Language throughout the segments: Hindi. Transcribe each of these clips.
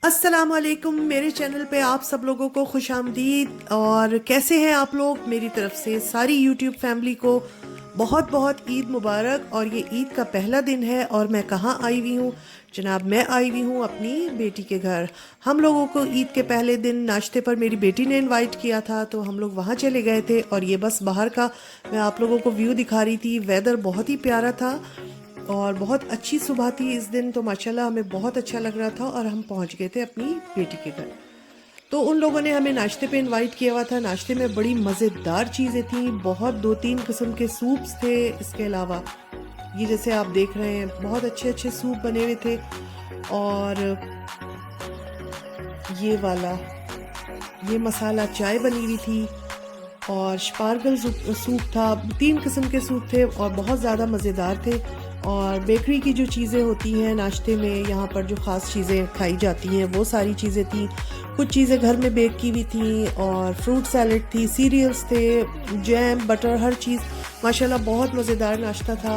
अस्सलामुअलैकुम, मेरे चैनल पे आप सब लोगों को खुश आमदीद। और कैसे हैं आप लोग? मेरी तरफ से सारी यूट्यूब फैमिली को बहुत बहुत ईद मुबारक। और ये ईद का पहला दिन है और मैं कहाँ आई हुई हूँ जनाब? मैं आई हुई हूँ अपनी बेटी के घर। हम लोगों को ईद के पहले दिन नाश्ते पर मेरी बेटी ने इनवाइट किया था, तो हम लोग वहाँ चले गए थे। और ये बस बाहर का मैं आप लोगों को व्यू दिखा रही थी। वेदर बहुत ही प्यारा था और बहुत अच्छी सुबह थी इस दिन, तो माशाल्लाह हमें बहुत अच्छा लग रहा था। और हम पहुंच गए थे अपनी बेटी के घर। तो उन लोगों ने हमें नाश्ते पे इनवाइट किया हुआ था। नाश्ते में बड़ी मज़ेदार चीज़ें थी, बहुत 2-3 किस्म के सूप्स थे। इसके अलावा ये जैसे आप देख रहे हैं बहुत अच्छे अच्छे सूप बने हुए थे। और ये वाला ये मसाला चाय बनी हुई थी और स्पार्गल सूप था। 3 किस्म के सूप थे और बहुत ज़्यादा मज़ेदार थे। और बेकरी की जो चीज़ें होती हैं नाश्ते में, यहाँ पर जो ख़ास चीज़ें खाई जाती हैं वो सारी चीज़ें थी। कुछ चीज़ें घर में बेक की हुई थी और फ्रूट सैलेड थी, सीरियल्स थे, जैम, बटर, हर चीज़। माशाल्लाह बहुत मज़ेदार नाश्ता था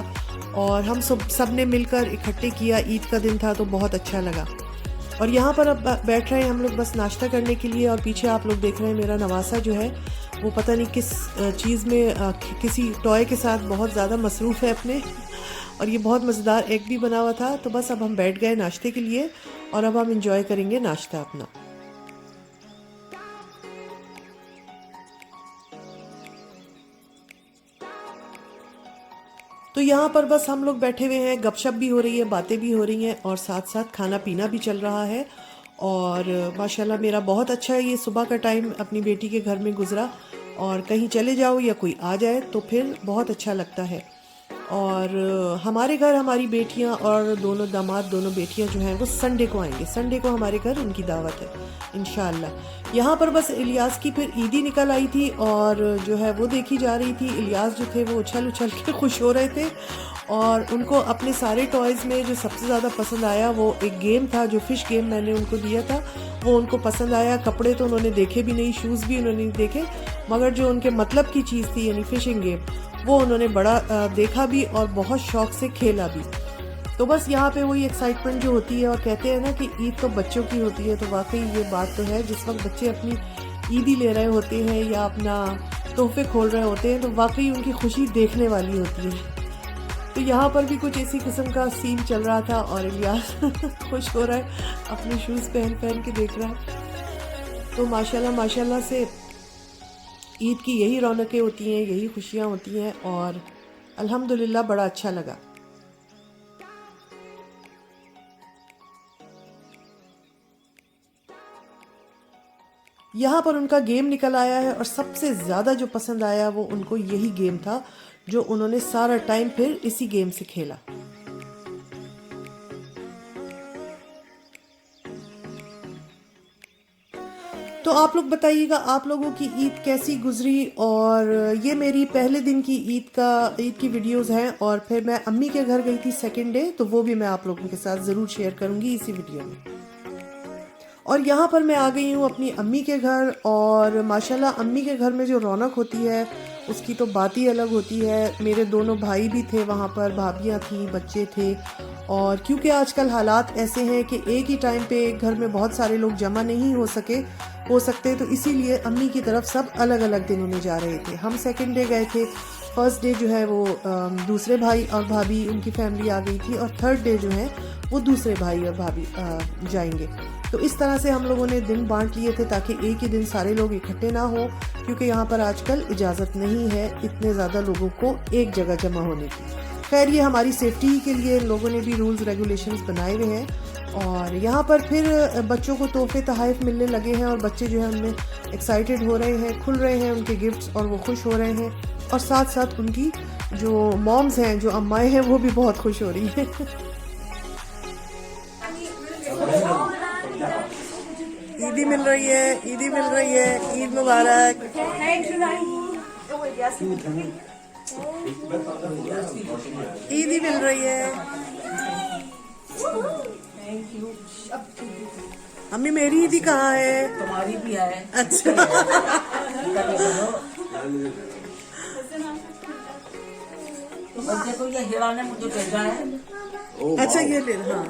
और हम सब ने मिलकर इकट्ठे किया। ईद का दिन था तो बहुत अच्छा लगा। और यहाँ पर अब बैठ रहे हैं हम लोग बस नाश्ता करने के लिए। और पीछे आप लोग देख रहे हैं मेरा नवासा जो है वो पता नहीं किस चीज़ में किसी टॉय के साथ बहुत ज़्यादा मसरूफ़ है अपने। और ये बहुत मज़ेदार एग भी बना हुआ था। तो बस अब हम बैठ गए नाश्ते के लिए और अब हम इंजॉय करेंगे नाश्ता अपना। तो यहाँ पर बस हम लोग बैठे हुए हैं, गपशप भी हो रही है, बातें भी हो रही हैं और साथ साथ खाना पीना भी चल रहा है। और माशाल्लाह मेरा बहुत अच्छा ये सुबह का टाइम अपनी बेटी के घर में गुजरा। और कहीं चले जाओ या कोई आ जाए तो फिर बहुत अच्छा लगता है। और हमारे घर हमारी बेटियां और दोनों दामाद, दोनों बेटियां जो हैं वो संडे को आएंगे। संडे को हमारे घर उनकी दावत है इंशाअल्लाह। यहाँ पर बस इलियास की फिर ईदी निकल आई थी और जो है वो देखी जा रही थी। इलियास जो थे वो उछल उछल के खुश हो रहे थे और उनको अपने सारे टॉयज़ में जो सबसे ज़्यादा पसंद आया वो एक गेम था, जो फ़िश गेम मैंने उनको दिया था वो उनको पसंद आया। कपड़े तो उन्होंने देखे भी नहीं, शूज़ भी उन्होंने नहीं देखे, मगर जो उनके मतलब की चीज़ थी यानी फ़िशिंग गेम वो उन्होंने बड़ा देखा भी और बहुत शौक से खेला भी। तो बस यहाँ पे वही एक्साइटमेंट जो होती है। और कहते हैं ना कि ईद तो बच्चों की होती है, तो वाकई ये बात तो है। जिस वक्त बच्चे अपनी ईदी ले रहे होते हैं या अपना तोहफे खोल रहे होते हैं तो वाकई उनकी खुशी देखने वाली होती है। तो यहाँ पर भी कुछ इसी किस्म का सीन चल रहा था और इलियास खुश हो रहा है, अपने शूज़ पहन पहन के देख रहा है। तो माशाल्लाह माशाल्लाह से ईद की यही रौनकें होती हैं, यही खुशियाँ होती हैं और अल्हम्दुलिल्लाह बड़ा अच्छा लगा। यहाँ पर उनका गेम निकल आया है और सबसे ज़्यादा जो पसंद आया वो उनको यही गेम था जो उन्होंने सारा टाइम फिर इसी गेम से खेला। तो आप लोग बताइएगा आप लोगों की ईद कैसी गुजरी। और ये मेरी पहले दिन की ईद की वीडियोस हैं। और फिर मैं अम्मी के घर गई थी सेकंड डे, तो वो भी मैं आप लोगों के साथ ज़रूर शेयर करूँगी इसी वीडियो में। और यहाँ पर मैं आ गई हूँ अपनी अम्मी के घर और माशाल्लाह अम्मी के घर में जो रौनक होती है उसकी तो बात ही अलग होती है। मेरे दोनों भाई भी थे वहाँ पर, भाभियाँ थीं, बच्चे थे। और क्योंकि आजकल हालात ऐसे हैं कि एक ही टाइम पे एक घर में बहुत सारे लोग जमा नहीं हो सकते, तो इसीलिए अम्मी की तरफ सब अलग अलग दिनों में जा रहे थे। हम सेकंड डे गए थे, फर्स्ट डे जो है वो दूसरे भाई और भाभी उनकी फैमिली आ गई थी और थर्ड डे जो है वो दूसरे भाई और भाभी जाएंगे। तो इस तरह से हम लोगों ने दिन बांट लिए थे ताकि एक ही दिन सारे लोग इकट्ठे ना हो, क्योंकि यहाँ पर आजकल इजाज़त नहीं है इतने ज़्यादा लोगों को एक जगह जमा होने की। खैर ये हमारी सेफ्टी के लिए लोगों ने भी रूल्स रेगुलेशंस बनाए हुए हैं। और यहाँ पर फिर बच्चों को तोहफे तोहफ़े मिलने लगे हैं और बच्चे जो है उनमें एक्साइटेड हो रहे हैं, खुल रहे हैं उनके गिफ्ट्स और वो खुश हो रहे हैं। और साथ साथ उनकी जो मॉम्स हैं, जो अम्माएँ हैं, वो भी बहुत खुश हो रही हैं। ईदी मिल रही है, ईदी मिल रही है, ईद मुबारक। ईदी मिल रही है। अम्मी मेरी ईदी कहाँ है? तुम्हारी भी है। अच्छा। देखो ये हीरा ने मुझे भेजा है। अच्छा ये ले, हाँ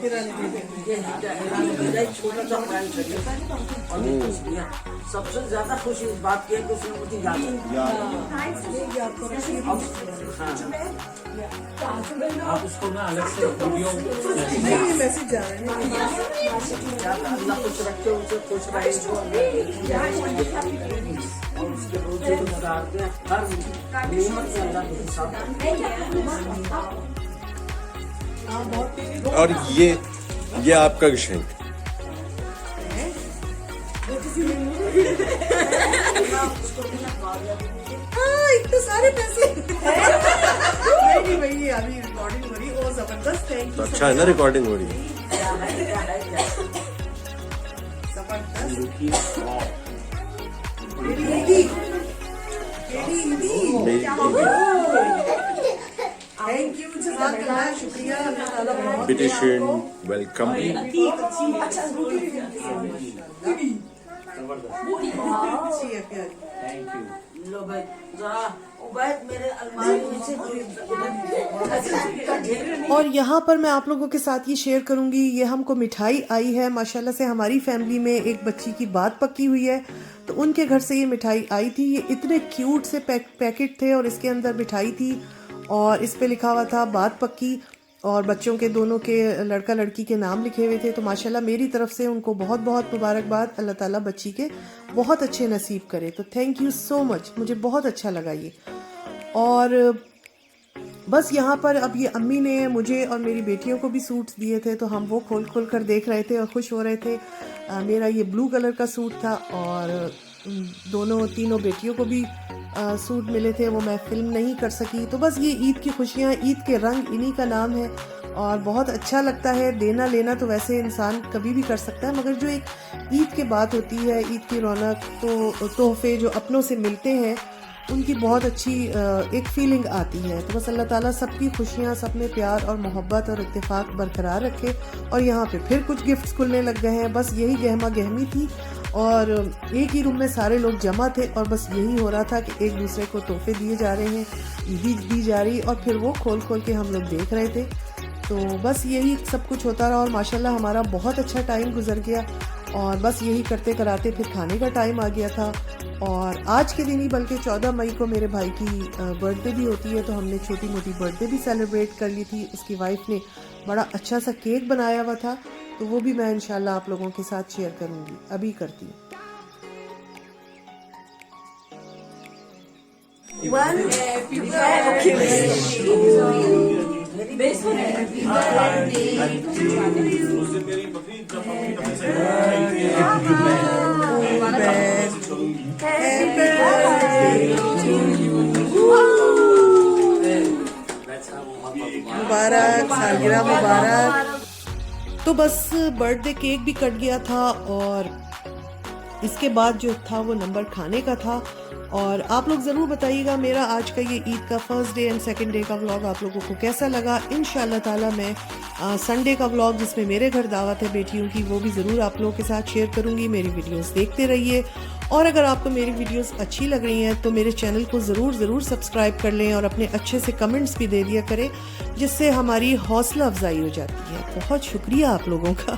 हीरा ने भेजा। ये हीरा ने भेजा है, छोटा सा फ्रेंड चाहिए और ये खुश किया। सबसे ज्यादा खुशी इस बात की है कि उसने मुझे याद किया। आप उसको ना अलग से वीडियो मैसेज जा रहे हैं। अल्लाह खुश रखे, उसे खुश रहे और उसके रोजे गुजार के हर नियमत से अल्लाह के हिसाब। और ये आपका geschenk। हाँ इतने सारे पैसे। नहीं भाई ये अभी रिकॉर्डिंग हो रही है, वो जबरदस्त। थैंक तो यू। अच्छा है ना रिकॉर्डिंग हो रही है। थैंक यू, जज़ाकल्लाह, शुक्रिया। अल्लाह ताला बहुत Petition, welcome। अच्छी है प्यारी। लो भाई जरा उबैद मेरे अलमारी में से और यहाँ पर मैं आप लोगों के साथ ये शेयर करूंगी, ये हमको मिठाई आई है माशाल्लाह से। हमारी फैमिली में एक बच्ची की बात पक्की हुई है, तो उनके घर से ये मिठाई आई थी। ये इतने क्यूट से पैकेट थे और इसके अंदर मिठाई थी और इस पे लिखा हुआ था बात पक्की, और बच्चों के दोनों के, लड़का लड़की के नाम लिखे हुए थे। तो माशाल्लाह मेरी तरफ से उनको बहुत बहुत मुबारकबाद। अल्लाह ताला बच्ची के बहुत अच्छे नसीब करे। तो थैंक यू सो मच, मुझे बहुत अच्छा लगा ये। और बस यहाँ पर अब ये अम्मी ने मुझे और मेरी बेटियों को भी सूट्स दिए थे, तो हम वो खोल खोल कर देख रहे थे और खुश हो रहे थे। मेरा ये ब्लू कलर का सूट था और तीनों बेटियों को भी सूट मिले थे, वो मैं फिल्म नहीं कर सकी। तो बस ये ईद की खुशियाँ, ईद के रंग, इन्हीं का नाम है और बहुत अच्छा लगता है। देना लेना तो वैसे इंसान कभी भी कर सकता है, मगर जो एक ईद की बात होती है, ईद की रौनक, तो तोहफे जो अपनों से मिलते हैं उनकी बहुत अच्छी एक फीलिंग आती है। तो बस अल्लाह ताला सबकी खुशियाँ, सब में प्यार और मोहब्बत और इत्तेफाक बरकरार रखे। और यहाँ पे फिर कुछ गिफ्ट्स खुलने लग गए हैं। बस यही गहमा गहमी थी और एक ही रूम में सारे लोग जमा थे और बस यही हो रहा था कि एक दूसरे को तोहफे दिए जा रहे हैं, ईदी दी जा रही, और फिर वो खोल खोल के हम लोग देख रहे थे। तो बस यही सब कुछ होता रहा और माशाल्लाह हमारा बहुत अच्छा टाइम गुजर गया। और बस यही करते कराते फिर खाने का टाइम आ गया था। और आज के दिन ही, बल्कि 14 मई को मेरे भाई की बर्थडे भी होती है, तो हमने छोटी मोटी बर्थडे भी सेलिब्रेट कर ली थी। उसकी वाइफ ने बड़ा अच्छा सा केक बनाया हुआ था, तो वो भी मैं इंशाल्लाह आप लोगों के साथ शेयर करूंगी। अभी करती हूँ। मुबारक, सालगिरह मुबारक। तो बस बर्थडे केक भी कट गया था और इसके बाद जो था वो नंबर खाने का था। और आप लोग ज़रूर बताइएगा मेरा आज का ये ईद का first day and second day का व्लॉग आप लोगों को कैसा लगा। इंशाल्लाह ताला मैं संडे का व्लॉग, जिसमें मेरे घर दावत है बेटियों की, वो भी ज़रूर आप लोगों के साथ शेयर करूँगी। मेरी वीडियोस देखते रहिए और अगर आपको मेरी वीडियोस अच्छी लग रही हैं तो मेरे चैनल को ज़रूर सब्सक्राइब कर लें और अपने अच्छे से कमेंट्स भी दे दिया करें, जिससे हमारी हौसला अफजाई हो जाती है। बहुत शुक्रिया आप लोगों का।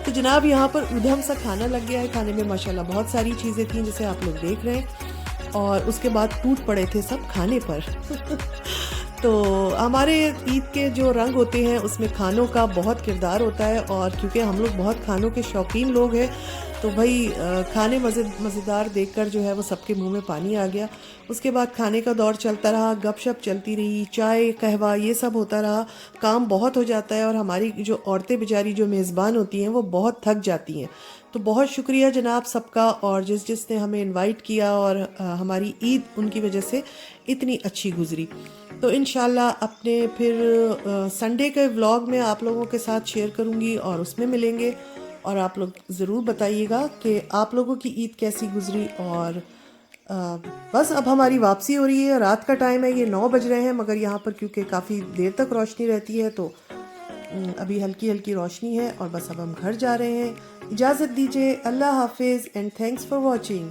तो जनाब यहाँ पर उधम सा खाना लग गया है। खाने में माशाल्लाह बहुत सारी चीज़ें थी जिसे आप लोग देख रहे हैं और उसके बाद टूट पड़े थे सब खाने पर। तो हमारे ईद के जो रंग होते हैं उसमें खानों का बहुत किरदार होता है, और क्योंकि हम लोग बहुत खानों के शौकीन लोग हैं तो भाई खाने मज़ेदार देखकर जो है वो सबके मुंह में पानी आ गया। उसके बाद खाने का दौर चलता रहा, गपशप चलती रही, चाय कहवा ये सब होता रहा। काम बहुत हो जाता है और हमारी जो औरतें बेचारी जो मेज़बान होती हैं वो बहुत थक जाती हैं। तो बहुत शुक्रिया जनाब सबका, और जिसने हमें इनवाइट किया, और हमारी ईद उनकी वजह से इतनी अच्छी गुजरी। तो इंशाल्लाह अपने फिर संडे के व्लॉग में आप लोगों के साथ शेयर करूंगी और उसमें मिलेंगे, और आप लोग ज़रूर बताइएगा कि आप लोगों की ईद कैसी गुजरी। और बस अब हमारी वापसी हो रही है, रात का टाइम है, ये 9 बज रहे हैं, मगर यहाँ पर क्योंकि काफ़ी देर तक रोशनी रहती है तो अभी हल्की हल्की रोशनी है, और बस अब हम घर जा रहे हैं। इजाज़त दीजिए, अल्लाह हाफिज़ एंड थैंक्स फॉर वॉचिंग।